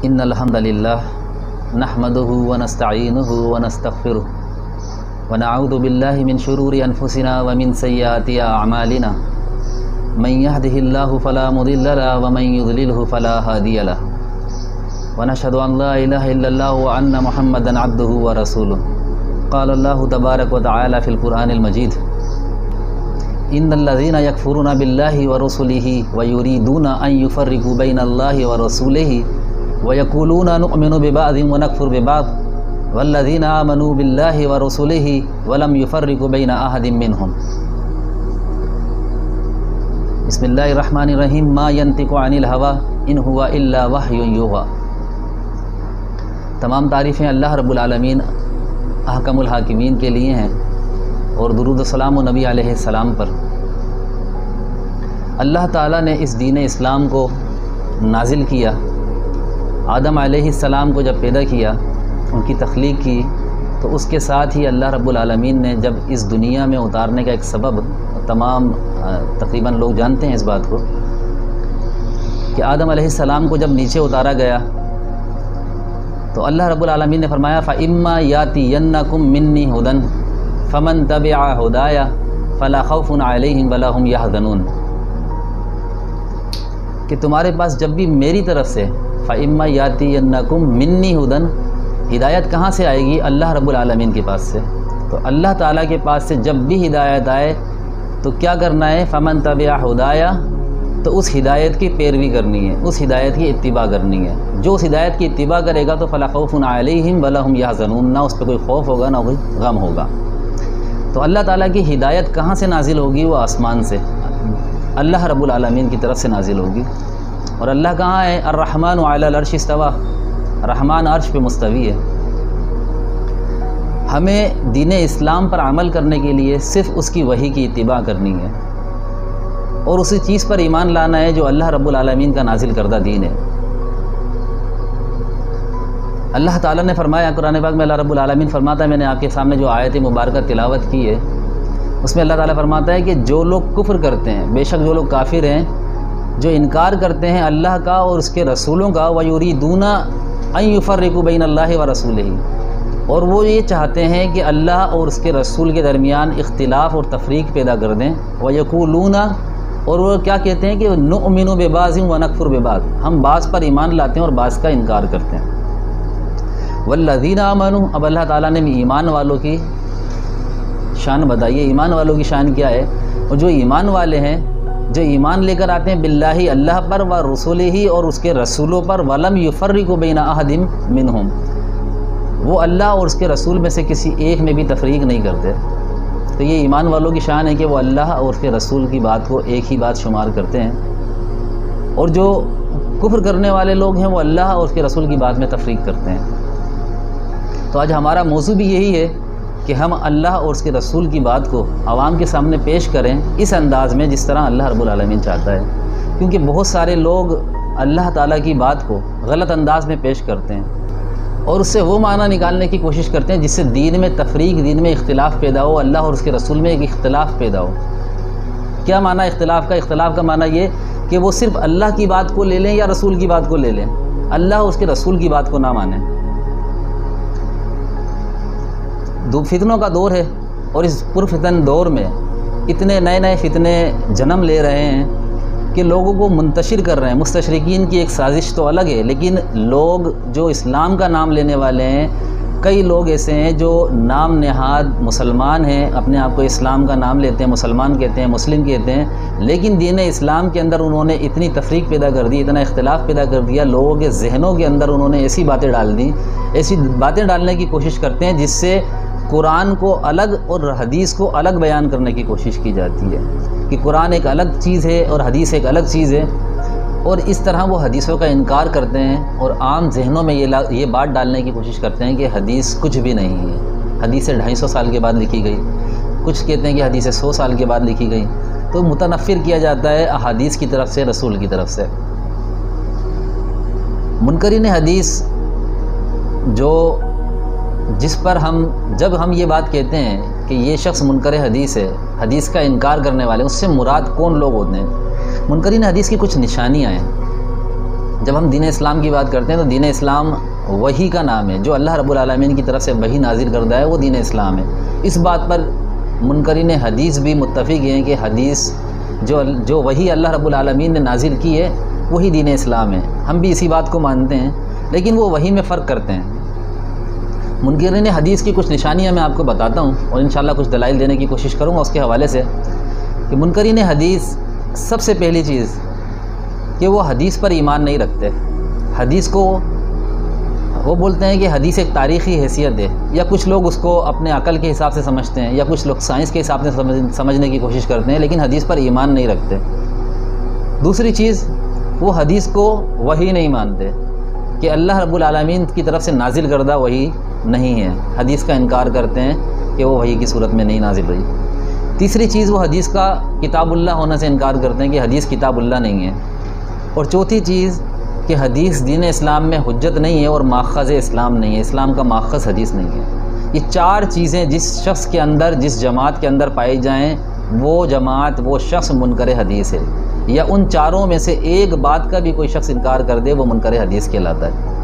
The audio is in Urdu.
إن الحمد لله نحمده ونستعينه ونستغفره ونعوذ بالله من شرور أنفسنا ومن سيئات أعمالنا من يهده الله فلا مضل له ومن يضلله فلا هادي له ونشهد أن لا إله إلا الله وأن محمدا عبده ورسوله قال الله تبارك وتعالى في القرآن المجيد إن الذين يكفرون بالله ورسله ويريدون أن يفرقوا بين الله ورسوله ويقولون نؤمن ببعض ونكفر ببعض والذين آمنوا بالله ورسله ولم يفرقوا بين أحد منهم بسم الله الرحمن الرحيم ما ينطق عن الهوى إن هو إلا وحي يوحى۔ تمام تعریفیں اللہ رب العالمین احکم الحاکمین کے لیے ہیں، اور درود و سلام و نبی علیہ السلام پر۔ اللہ تعالیٰ نے اس دین اسلام کو نازل کیا۔ آدم علیہ السلام کو جب پیدا کیا، ان کی تخلیق کی، تو اس کے ساتھ ہی اللہ رب العالمین نے جب اس دنیا میں اتارنے کا ایک سبب، تمام تقریباً لوگ جانتے ہیں اس بات کو، کہ آدم علیہ السلام کو جب نیچے اتارا گیا تو اللہ رب العالمین نے فرمایا فَإِمَّا يَأْتِيَنَّكُم مِّنِّي هُدًى فَمَن تَبِعَ هُدَايَ فَلَا خَوْفٌ عَلَيْهِمْ وَلَا هُمْ يَحْزَنُونَ، کہ تمہارے پاس جب بھی میری طرف سے فَإِمَّا يَأْتِيَنَّكُم مِّنِّي هُدًى، ہدایت کہاں سے آئے گی؟ اللہ رب العالمین کے پاس سے۔ تو اللہ تعالیٰ کے پاس سے جب بھی ہدایت آئے تو کیا کرنا ہے؟ فَمَن تَبِعَ هُدَايَ، تو اس ہدایت کی پیروی کرنی ہے، اس ہدایت کی اتباع کرنی ہے۔ جو اس ہدایت کی اتباع کرے گا تو فَلَا خَوْفٌ عَلَيْهِمْ وَلَا هُمْ يَحْزَنُونَ، نہ اس پہ کوئی خوف ہوگا نہ کوئی غم ہوگا۔ تو اللہ تعالیٰ کی ہدایت کہاں سے نازل ہوگی؟ وہ آسمان سے، اللہ رب العالمین کی طرف سے نازل ہوگی۔ اور اللہ کہاں ہے؟ الرحمن علی العرش استویٰ، رحمان عرش پہ مستوی ہے۔ ہمیں دین اسلام پر عمل کرنے کے لیے صرف اس کی وحی کی اتباع کرنی ہے، اور اسی چیز پر ایمان لانا ہے جو اللہ رب العالمین کا نازل کردہ دین ہے۔ اللہ تعالیٰ نے فرمایا قرآن پاک میں، اللہ رب العالمین فرماتا ہے، میں نے آپ کے سامنے جو آیت مبارکہ تلاوت کی ہے اس میں اللہ تعالیٰ فرماتا ہے کہ جو لوگ کفر کرتے ہیں، بے شک جو لوگ کافر ہیں، جو انکار کرتے ہیں اللہ کا اور اس کے رسولوں کا، وَيُرِيدُونَ أَن يُفَرِّقُوا بَيْنَ اللَّهِ وَرَسُولِهِ، اور وہ یہ چاہتے ہیں کہ اللہ اور اس کے رسول کے درمیان اختلاف اور تفریق پیدا کر دیں۔ وَيَقُولُونَ، اور وہ کیا کہتے ہیں کہ نُؤْمِنُ بِبَعْضٍ وَنَكْفُرُ بِبَعْضٍ، ہم بعض پر ایمان لاتے ہیں اور بعض کا انکار کرتے ہیں۔ وَالَّذِينَ آمَنُوا، اب اللہ تعالیٰ نے ایمان والوں کی شان بتائی ہے۔ ایمان والوں کی شان کیا ہے؟ اور جو ایمان والے ہیں، جو ایمان لے کر آتے ہیں باللہ، اللہ پر، وَرُسُلِهِ، اور اس کے رسولوں پر، وَلَمْ يُفَرِّقُوا بَيْنَ أَحَدٍ مِّنْهُمْ، وہ اللہ اور اس کے رسول میں سے کسی ایک میں بھی تفریق نہیں کرتے۔ تو یہ ایمان والوں کی شان ہے کہ وہ اللہ اور اس کے رسول کی بات کو ایک ہی بات شمار کرتے ہیں، اور جو کفر کرنے والے لوگ ہیں وہ اللہ اور اس کے رسول کی بات میں تفریق کرتے ہیں۔ تو آج ہمارا موضوع بھی یہی ہے کہ ہم اللہ اور اس کے رسول کی بات کو عوام کے سامنے پیش کریں اس انداز میں جس طرح اللہ رب العالمین چاہتا ہے، کیونکہ بہت سارے لوگ اللہ تعالیٰ کی بات کو غلط انداز میں پیش کرتے ہیں اور اس سے وہ معنی نکالنے کی کوشش کرتے ہیں جس سے دین میں تفریق، دین میں اختلاف پیدا ہو، اللہ اور اس کے رسول میں ایک اختلاف پیدا ہو۔ کیا معنی اختلاف کا؟ اختلاف کا معنی یہ کہ وہ صرف اللہ کی بات کو لے لیں یا رسول کی بات کو لے لیں، اللہ اور اس کے رسول کی بات کو نہ مانیں۔ فتنوں کا دور ہے، اور اس پرفتن دور میں اتنے نئے نئے فتنے جنم لے رہے ہیں کہ لوگوں کو منتشر کر رہے ہیں۔ مستشرقین کی ایک سازش تو الگ ہے، لیکن لوگ جو اسلام کا نام لینے والے ہیں، کئی لوگ ایسے ہیں جو نام نہاد مسلمان ہیں، اپنے آپ کو اسلام کا نام لیتے ہیں، مسلمان کہتے ہیں، مسلم کہتے ہیں، لیکن دین اسلام کے اندر انہوں نے اتنی تفریق پیدا کر دی، اتنا اختلاف پیدا کر دیا، لوگوں کے ذہنوں کے اندر انہوں نے ایسی باتیں ڈال دیں، ایسی باتیں ڈالنے کی کوشش کرتے ہیں جس سے قرآن کو الگ اور حدیث کو الگ بیان کرنے کی کوشش کی جاتی ہے کہ قرآن ایک الگ چیز ہے اور حدیث ایک الگ چیز ہے، اور اس طرح وہ حدیثوں کا انکار کرتے ہیں اور عام ذہنوں میں یہ بات ڈالنے کی کوشش کرتے ہیں کہ حدیث کچھ بھی نہیں ہے، حدیث 250 سال کے بعد لکھی گئی، کچھ کہتے ہیں کہ حدیث 100 سال کے بعد لکھی گئی۔ تو متنفر کیا جاتا ہے احادیث کی طرف سے، رسول کی طرف سے۔ منکرین حدیث جس پر جب ہم یہ بات کہتے ہیں کہ یہ شخص منکر حدیث ہے، حدیث کا انکار کرنے والے، اس سے مراد کون لوگ ہوتے ہیں؟ منکرین حدیث کی کچھ نشانیاں ہیں۔ جب ہم دین اسلام کی بات کرتے ہیں تو دین اسلام وحی کا نام ہے، جو اللہ رب العالمین کی طرف سے وحی نازل کردہ ہے وہ دین اسلام ہے۔ اس بات پر منکرین حدیث بھی متفق ہیں کہ حدیث جو وحی اللہ رب العالمین نے نازل کی ہے وہی دین اسلام ہے، ہم بھی اسی بات کو مانتے ہیں، لیکن وہ وحی میں فرق کرتے ہیں۔ منکرین حدیث کی کچھ نشانیاں میں آپ کو بتاتا ہوں اور انشاءاللہ کچھ دلائل دینے کی کوشش کروں گا اس کے حوالے سے، کہ منکرین حدیث سب سے پہلی چیز کہ وہ حدیث پر ایمان نہیں رکھتے۔ حدیث کو وہ بولتے ہیں کہ حدیث ایک تاریخی حیثیت ہے، یا کچھ لوگ اس کو اپنے عقل کے حساب سے سمجھتے ہیں، یا کچھ لوگ سائنس کے حساب سے سمجھنے کی کوشش کرتے ہیں، لیکن حدیث پر ایمان نہیں رکھتے۔ دوسری چیز، وہ حدیث کو وحی نہیں مانتے کہ اللہ رب العالمین کی طرف سے نازل کردہ وحی نہیں ہے، حدیث کا انکار کرتے ہیں کہ وہ وحی کی صورت میں نہیں نازل ہوئی۔ تیسری چیز، وہ حدیث کا کتاب اللہ ہونے سے انکار کرتے ہیں کہ حدیث کتاب اللہ نہیں ہے۔ اور چوتھی چیز کہ حدیث دین اسلام میں حجت نہیں ہے اور ماخذ اسلام نہیں ہے، اسلام کا ماخذ حدیث نہیں ہے۔ یہ چار چیزیں جس شخص کے اندر، جس جماعت کے اندر پائی جائیں، وہ جماعت، وہ شخص منکر حدیث ہے، یا ان چاروں میں سے ایک بات کا بھی کوئی شخص انکار کر دے وہ منکر حدیث کہلاتا ہے۔